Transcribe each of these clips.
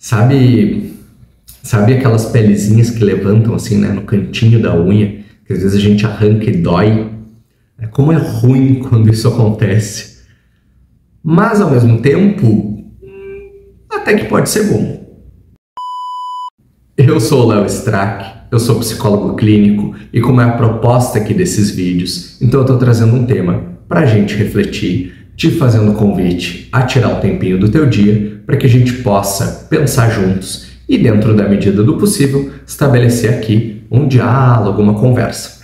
Sabe aquelas pelezinhas que levantam assim, né, no cantinho da unha, que às vezes a gente arranca e dói? Como é ruim quando isso acontece. Mas, ao mesmo tempo, até que pode ser bom. Eu sou o Léo Strack, eu sou psicólogo clínico e como é a proposta aqui desses vídeos, então eu estou trazendo um tema para a gente refletir, te fazendo convite a tirar um tempinho do teu dia para que a gente possa pensar juntos e, dentro da medida do possível, estabelecer aqui um diálogo, uma conversa.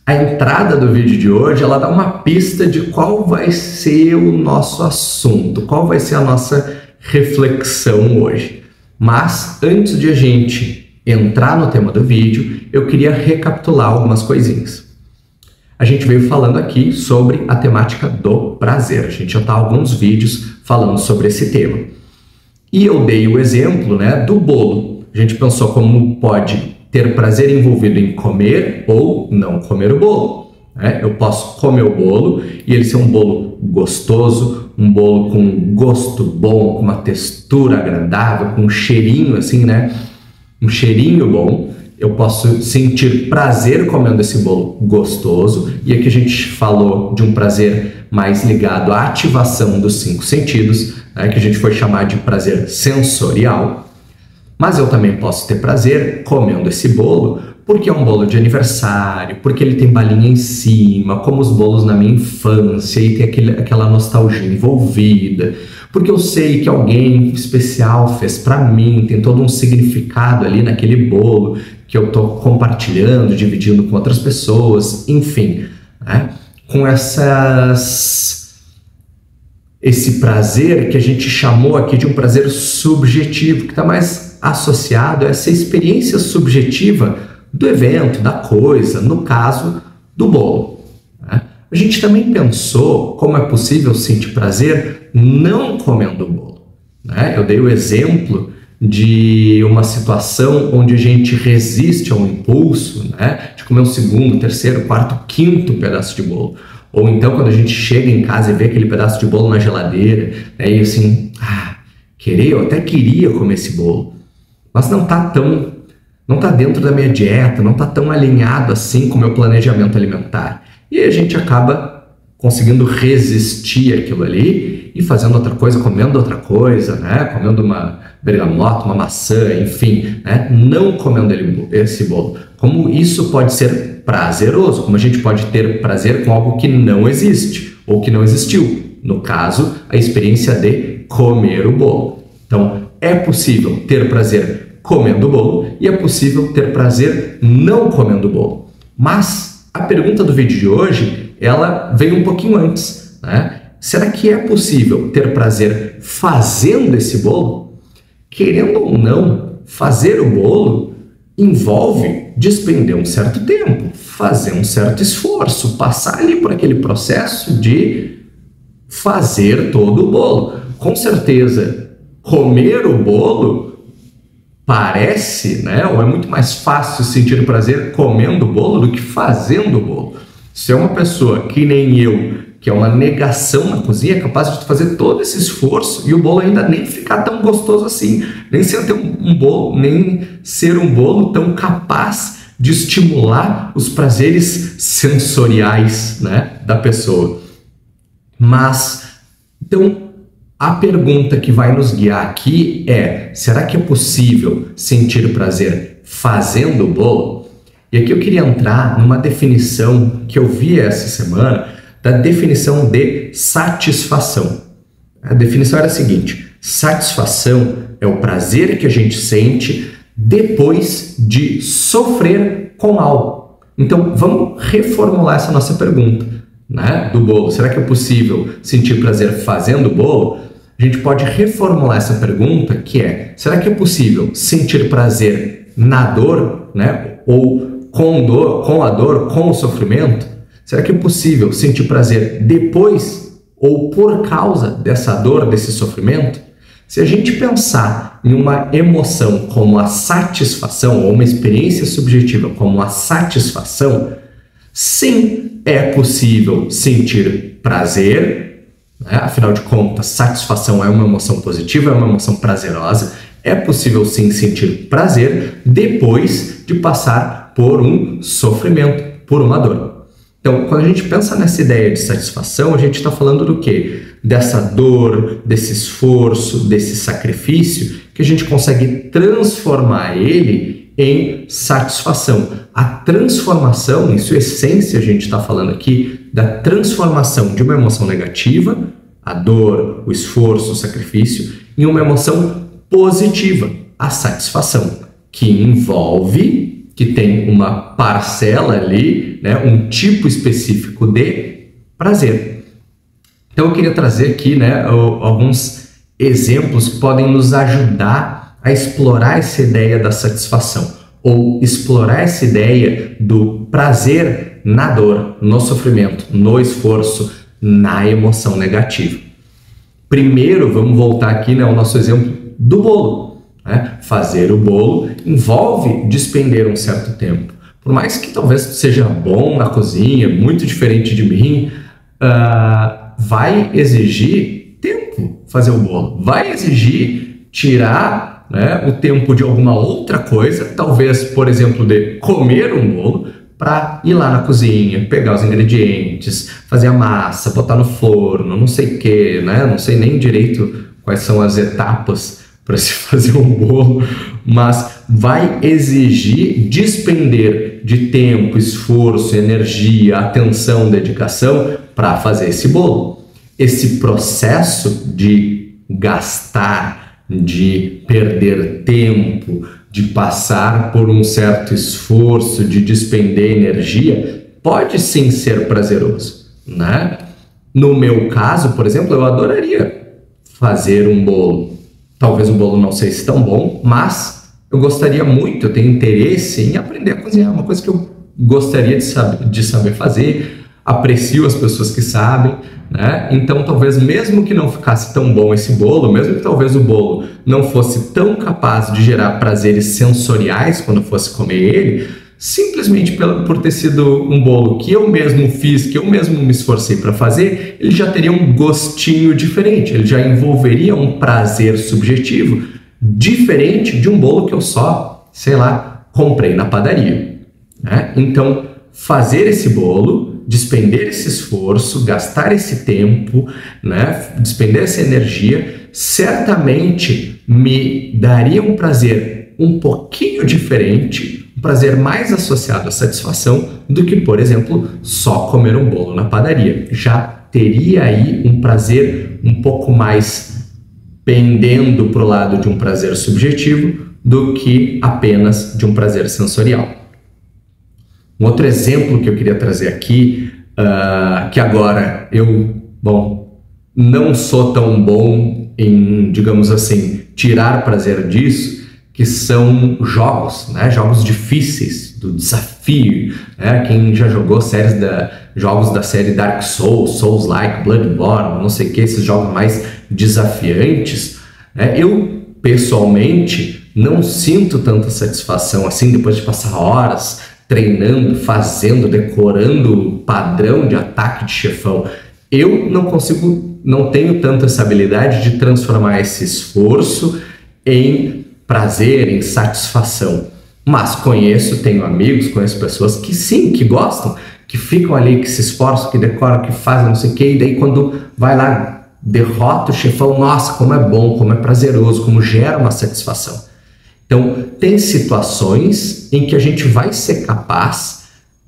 A entrada do vídeo de hoje, ela dá uma pista de qual vai ser o nosso assunto, qual vai ser a nossa reflexão hoje. Mas, antes de a gente entrar no tema do vídeo, eu queria recapitular algumas coisinhas. A gente veio falando aqui sobre a temática do prazer. A gente já está há alguns vídeos falando sobre esse tema. E eu dei o exemplo, né, do bolo. A gente pensou como pode ter prazer envolvido em comer ou não comer o bolo. Eu posso comer o bolo e ele ser um bolo gostoso, um bolo com um gosto bom, com uma textura agradável, com um cheirinho assim, né? Um cheirinho bom. Eu posso sentir prazer comendo esse bolo gostoso. E aqui a gente falou de um prazer mais ligado à ativação dos 5 sentidos, né? Que a gente foi chamar de prazer sensorial. Mas eu também posso ter prazer comendo esse bolo porque é um bolo de aniversário, porque ele tem balinha em cima, como os bolos na minha infância e tem aquela nostalgia envolvida, porque eu sei que alguém especial fez para mim, tem todo um significado ali naquele bolo que eu estou compartilhando, dividindo com outras pessoas, enfim, né? Com esse prazer que a gente chamou aqui de um prazer subjetivo, que está mais associado a essa experiência subjetiva do evento, da coisa, no caso do bolo. Né? A gente também pensou como é possível sentir prazer não comendo o bolo. Né? Eu dei o exemplo de uma situação onde a gente resiste a um impulso, né, de comer um segundo, terceiro, quarto, quinto pedaço de bolo. Ou então quando a gente chega em casa e vê aquele pedaço de bolo na geladeira, né, e assim, eu até queria comer esse bolo, mas não está dentro da minha dieta, não está tão alinhado assim com o meu planejamento alimentar. E aí a gente acaba conseguindo resistir àquilo ali e fazendo outra coisa, comendo outra coisa, né? Comendo uma bergamota, uma maçã, enfim, né? Não comendo esse bolo. Como isso pode ser prazeroso, como a gente pode ter prazer com algo que não existe ou que não existiu. No caso, a experiência de comer o bolo. Então, é possível ter prazer comendo o bolo e é possível ter prazer não comendo o bolo. Mas a pergunta do vídeo de hoje, ela veio um pouquinho antes, né? Será que é possível ter prazer fazendo esse bolo? Querendo ou não, fazer o bolo envolve despender um certo tempo, fazer um certo esforço, passar ali por aquele processo de fazer todo o bolo. Com certeza, comer o bolo parece, né, ou é muito mais fácil sentir prazer comendo o bolo do que fazendo o bolo. Se é uma pessoa que nem eu, que é uma negação na cozinha, é capaz de fazer todo esse esforço e o bolo ainda nem ficar tão gostoso assim, nem ser um bolo tão capaz de estimular os prazeres sensoriais, né, da pessoa. Mas, então, a pergunta que vai nos guiar aqui é: será que é possível sentir prazer fazendo o bolo? E aqui eu queria entrar numa definição que eu vi essa semana, da definição de satisfação. A definição era a seguinte: satisfação é o prazer que a gente sente depois de sofrer com algo. Então, vamos reformular essa nossa pergunta, né, do bolo. Será que é possível sentir prazer fazendo o bolo? A gente pode reformular essa pergunta, que é: será que é possível sentir prazer na dor, né, ou com a dor, com o sofrimento? Será que é possível sentir prazer depois ou por causa dessa dor, desse sofrimento? Se a gente pensar em uma emoção como a satisfação, ou uma experiência subjetiva como a satisfação, sim, é possível sentir prazer, né? Afinal de contas, satisfação é uma emoção positiva, é uma emoção prazerosa, É possível sim sentir prazer depois de passar por um sofrimento, por uma dor. Então, quando a gente pensa nessa ideia de satisfação, a gente está falando do quê? Dessa dor, desse esforço, desse sacrifício, que a gente consegue transformar ele em satisfação. A transformação, em sua essência, a gente está falando aqui da transformação de uma emoção negativa, a dor, o esforço, o sacrifício, em uma emoção positiva, a satisfação, que envolve, que tem uma parcela ali, né, um tipo específico de prazer. Então eu queria trazer aqui, né, alguns exemplos que podem nos ajudar a explorar essa ideia da satisfação, ou explorar essa ideia do prazer na dor, no sofrimento, no esforço, na emoção negativa. Primeiro, vamos voltar aqui, né, ao nosso exemplo do bolo. Né? Fazer o bolo envolve despender um certo tempo. Por mais que talvez seja bom na cozinha, muito diferente de mim, vai exigir tempo fazer o bolo. Vai exigir tirar, né, o tempo de alguma outra coisa, talvez, por exemplo, de comer um bolo, para ir lá na cozinha, pegar os ingredientes, fazer a massa, botar no forno, não sei o que, né? Não sei nem direito quais são as etapas para se fazer um bolo, mas vai exigir despender de tempo, esforço, energia, atenção, dedicação para fazer esse bolo. Esse processo de gastar, de perder tempo, de passar por um certo esforço, de despender energia, pode sim ser prazeroso, né? No meu caso, por exemplo, eu adoraria fazer um bolo. Talvez o bolo não seja tão bom, mas eu gostaria muito, eu tenho interesse em aprender a cozinhar, uma coisa que eu gostaria de saber fazer, aprecio as pessoas que sabem, né? Então talvez mesmo que não ficasse tão bom esse bolo, mesmo que talvez o bolo não fosse tão capaz de gerar prazeres sensoriais quando eu fosse comer ele, simplesmente por ter sido um bolo que eu mesmo fiz, que eu mesmo me esforcei para fazer, ele já teria um gostinho diferente, ele já envolveria um prazer subjetivo diferente de um bolo que eu só, sei lá, comprei na padaria, né? Então fazer esse bolo, despender esse esforço, gastar esse tempo, né, despender essa energia, certamente me daria um prazer um pouquinho diferente, um prazer mais associado à satisfação do que, por exemplo, só comer um bolo na padaria. Já teria aí um prazer um pouco mais pendendo para o lado de um prazer subjetivo do que apenas de um prazer sensorial. Um outro exemplo que eu queria trazer aqui, que agora eu, não sou tão bom em, digamos assim, tirar prazer disso, que são jogos, né? Jogos difíceis, do desafio, né? Quem já jogou jogos da série Dark Souls, Souls-like, Bloodborne, não sei o que, esses jogos mais desafiantes, né? Eu, pessoalmente, não sinto tanta satisfação assim depois de passar horas treinando, fazendo, decorando o padrão de ataque de chefão. Eu não tenho tanta essa habilidade de transformar esse esforço em prazer, em satisfação. Mas tenho amigos, conheço pessoas que sim, que gostam, que ficam ali, que se esforçam, que decoram, que fazem não sei o que, e daí quando vai lá, derrota o chefão, nossa, como é bom, como é prazeroso, como gera uma satisfação. Então, tem situações em que a gente vai ser capaz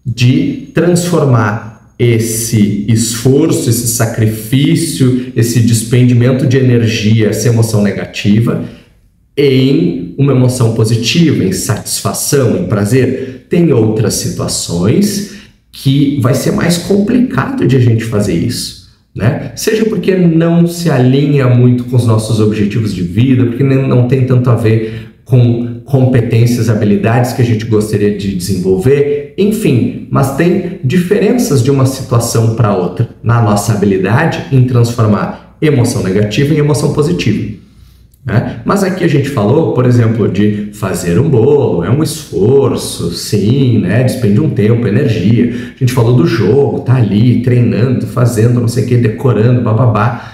de transformar esse esforço, esse sacrifício, esse despendimento de energia, essa emoção negativa, em uma emoção positiva, em satisfação, em prazer. Tem outras situações que vai ser mais complicado de a gente fazer isso, né? Seja porque não se alinha muito com os nossos objetivos de vida, porque não tem tanto a ver com competências, habilidades que a gente gostaria de desenvolver, enfim, mas tem diferenças de uma situação para outra na nossa habilidade em transformar emoção negativa em emoção positiva, né? Mas aqui a gente falou, por exemplo, de fazer um bolo, é um esforço, sim, né? Despende um tempo, energia. A gente falou do jogo, tá ali treinando, fazendo, não sei o que, decorando, bababá.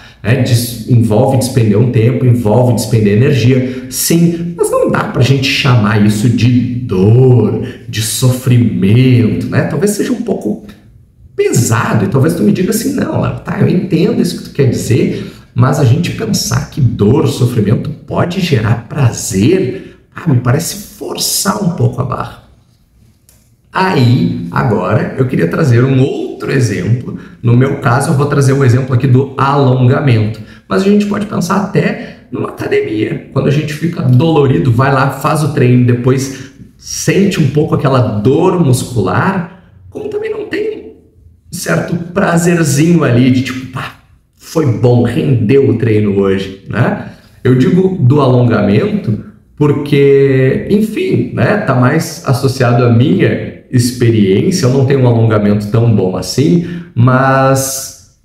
Envolve despender um tempo, envolve despender energia, sim, mas não dá para a gente chamar isso de dor, de sofrimento, né? Talvez seja um pouco pesado, e talvez tu me diga assim, não, tá, eu entendo isso que tu quer dizer, mas a gente pensar que dor, sofrimento pode gerar prazer, me parece forçar um pouco a barra. Aí, agora, eu queria trazer um outro exemplo. No meu caso, eu vou trazer um exemplo aqui do alongamento, mas a gente pode pensar até numa academia. Quando a gente fica dolorido, vai lá, faz o treino, depois sente um pouco aquela dor muscular, como também não tem um certo prazerzinho ali de tipo, foi bom, rendeu o treino hoje, né? Eu digo do alongamento porque, enfim, né, tá mais associado à minha experiência. Eu não tenho um alongamento tão bom assim, mas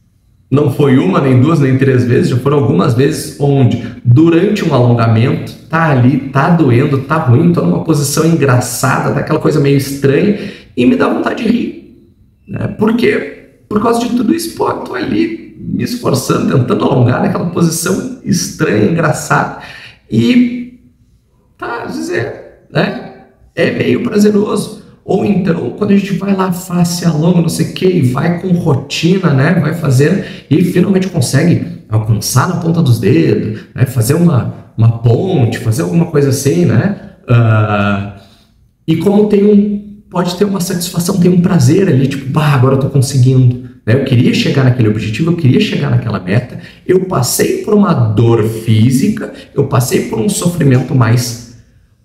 não foi uma, nem duas, nem três vezes, já foram algumas vezes onde, durante um alongamento, tá ali, tá doendo, tá ruim, tô numa posição engraçada, tá aquela coisa meio estranha, e me dá vontade de rir. Né? Por quê? Por causa de tudo isso, pô, tô ali me esforçando, tentando alongar naquela posição estranha, engraçada, e às vezes é meio prazeroso. Ou então, quando a gente vai lá, face alonga, não sei o que, e vai com rotina, né, vai fazendo, e finalmente consegue alcançar na ponta dos dedos, né, fazer uma ponte, fazer alguma coisa assim, né, e como pode ter uma satisfação, tem um prazer ali, tipo, agora eu tô conseguindo, né, eu queria chegar naquele objetivo, eu queria chegar naquela meta, eu passei por uma dor física, eu passei por um sofrimento mais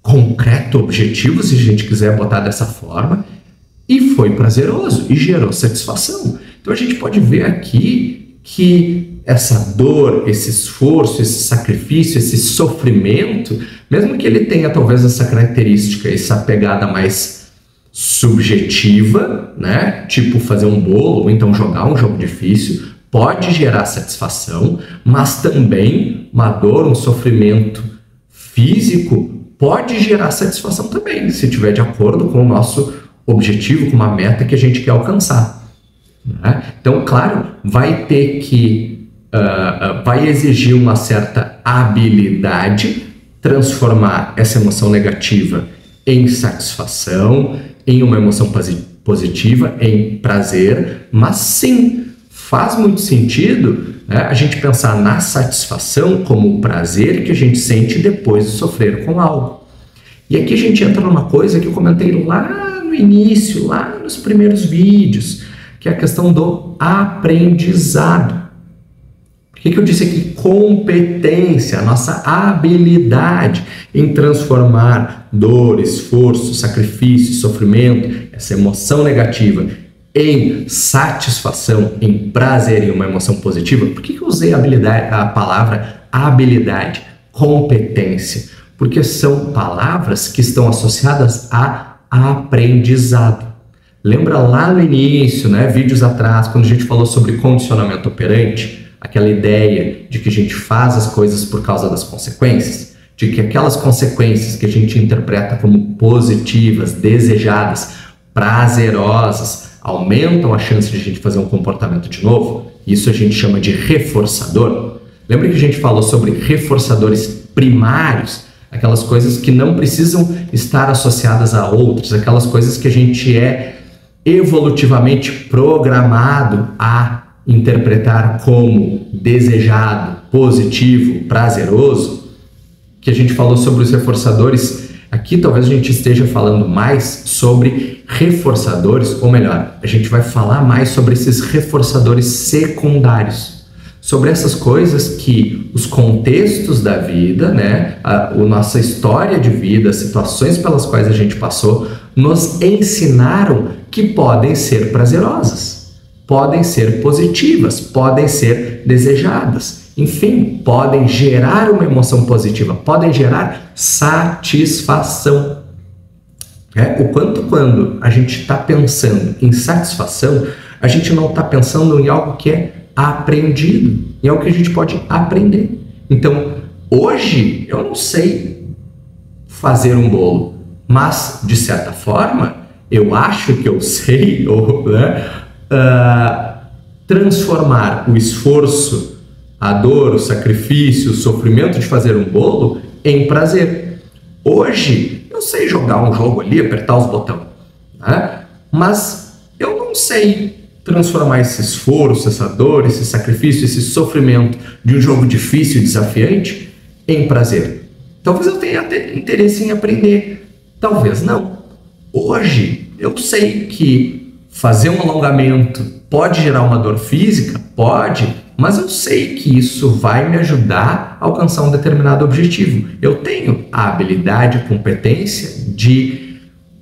concreto, objetivo, se a gente quiser botar dessa forma, e foi prazeroso e gerou satisfação. Então a gente pode ver aqui que essa dor, esse esforço, esse sacrifício, esse sofrimento, mesmo que ele tenha talvez essa característica, essa pegada mais subjetiva, né? Tipo fazer um bolo ou então jogar um jogo difícil, pode gerar satisfação, mas também uma dor, um sofrimento físico pode gerar satisfação também, se estiver de acordo com o nosso objetivo, com uma meta que a gente quer alcançar. Né? Então, claro, vai ter que, vai exigir uma certa habilidade, transformar essa emoção negativa em satisfação, em uma emoção positiva, em prazer, mas sim, faz muito sentido, né, a gente pensar na satisfação como o prazer que a gente sente depois de sofrer com algo. E aqui a gente entra numa coisa que eu comentei lá no início, lá nos primeiros vídeos, que é a questão do aprendizado. Por que eu disse aqui competência, a nossa habilidade em transformar dor, esforço, sacrifício, sofrimento, essa emoção negativa em satisfação, em prazer, em uma emoção positiva? Por que eu usei a palavra habilidade, competência? Porque são palavras que estão associadas a aprendizado. Lembra lá no início, né, vídeos atrás, quando a gente falou sobre condicionamento operante, aquela ideia de que a gente faz as coisas por causa das consequências, de que aquelas consequências que a gente interpreta como positivas, desejadas, prazerosas, aumentam a chance de a gente fazer um comportamento de novo. Isso a gente chama de reforçador. Lembra que a gente falou sobre reforçadores primários, aquelas coisas que não precisam estar associadas a outras, aquelas coisas que a gente é evolutivamente programado a interpretar como desejado, positivo, prazeroso, que a gente falou sobre os reforçadores. Aqui talvez a gente esteja falando mais sobre reforçadores, ou melhor, a gente vai falar mais sobre esses reforçadores secundários, sobre essas coisas que os contextos da vida, né, a nossa história de vida, as situações pelas quais a gente passou, nos ensinaram que podem ser prazerosas, podem ser positivas, podem ser desejadas. Enfim, podem gerar uma emoção positiva, podem gerar satisfação. O quanto quando a gente está pensando em satisfação, a gente não está pensando em algo que é aprendido, em algo que a gente pode aprender. Então, hoje eu não sei fazer um bolo, mas de certa forma eu acho que eu sei, transformar o esforço a dor, o sacrifício, o sofrimento de fazer um bolo em prazer. Hoje, eu sei jogar um jogo ali, apertar os botões, né? Mas eu não sei transformar esse esforço, essa dor, esse sacrifício, esse sofrimento de um jogo difícil e desafiante em prazer. Talvez eu tenha até interesse em aprender, talvez não. Hoje, eu sei que fazer um alongamento pode gerar uma dor física? Pode, mas eu sei que isso vai me ajudar a alcançar um determinado objetivo. Eu tenho a habilidade, a competência de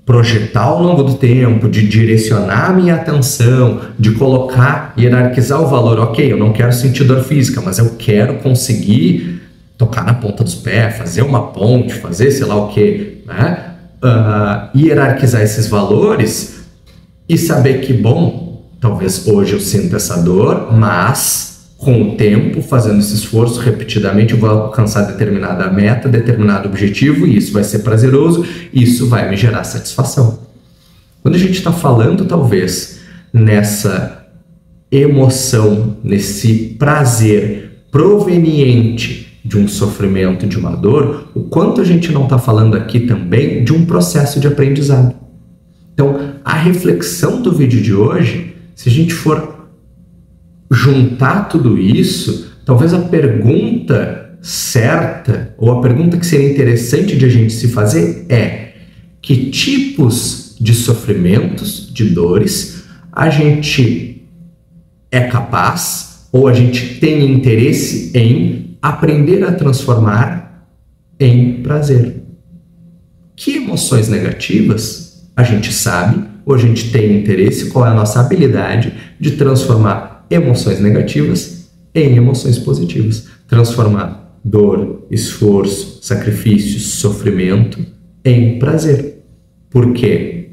projetar ao longo do tempo, de direcionar a minha atenção, de colocar, hierarquizar o valor. Ok, eu não quero sentir dor física, mas eu quero conseguir tocar na ponta dos pés, fazer uma ponte, fazer sei lá o que, né? Hierarquizar esses valores e saber que, bom, talvez hoje eu sinta essa dor, mas com o tempo, fazendo esse esforço repetidamente, eu vou alcançar determinada meta, determinado objetivo, e isso vai ser prazeroso, e isso vai me gerar satisfação. Quando a gente está falando, talvez, nessa emoção, nesse prazer proveniente de um sofrimento, de uma dor, o quanto a gente não está falando aqui também de um processo de aprendizado. Então, a reflexão do vídeo de hoje, se a gente for juntar tudo isso, talvez a pergunta certa, ou a pergunta que seria interessante de a gente se fazer é: que tipos de sofrimentos, de dores, a gente é capaz, ou a gente tem interesse em aprender a transformar em prazer? Que emoções negativas a gente sabe, ou a gente tem interesse, qual é a nossa habilidade de transformar emoções negativas em emoções positivas? Transformar dor, esforço, sacrifício, sofrimento em prazer. Porque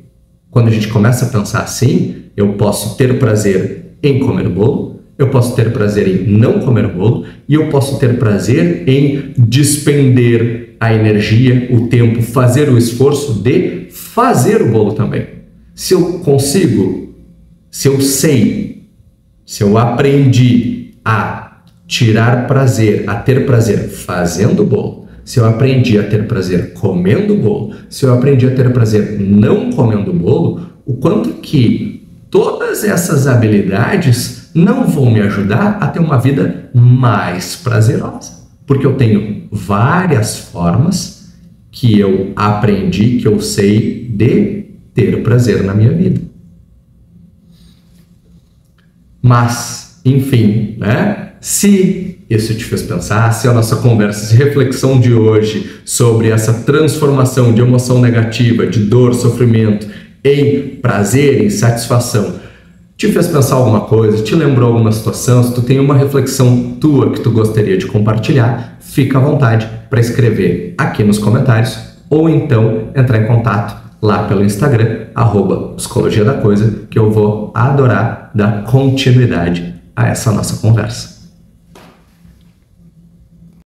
quando a gente começa a pensar assim, eu posso ter prazer em comer bolo, eu posso ter prazer em não comer bolo, e eu posso ter prazer em despender a energia, o tempo, fazer o esforço de fazer o bolo também. Se eu consigo, se eu sei, se eu aprendi a tirar prazer, a ter prazer fazendo o bolo, se eu aprendi a ter prazer comendo o bolo, se eu aprendi a ter prazer não comendo o bolo, o quanto que todas essas habilidades não vão me ajudar a ter uma vida mais prazerosa. Porque eu tenho várias formas que eu aprendi, que eu sei de ter prazer na minha vida. Mas, enfim, né? Se isso te fez pensar, se a nossa conversa, essa reflexão de hoje sobre essa transformação de emoção negativa, de dor, sofrimento, em prazer, em satisfação, te fez pensar alguma coisa, te lembrou alguma situação, se tu tem uma reflexão tua que tu gostaria de compartilhar, fica à vontade para escrever aqui nos comentários ou então entrar em contato lá pelo Instagram, @psicologia da coisa, que eu vou adorar dar continuidade a essa nossa conversa.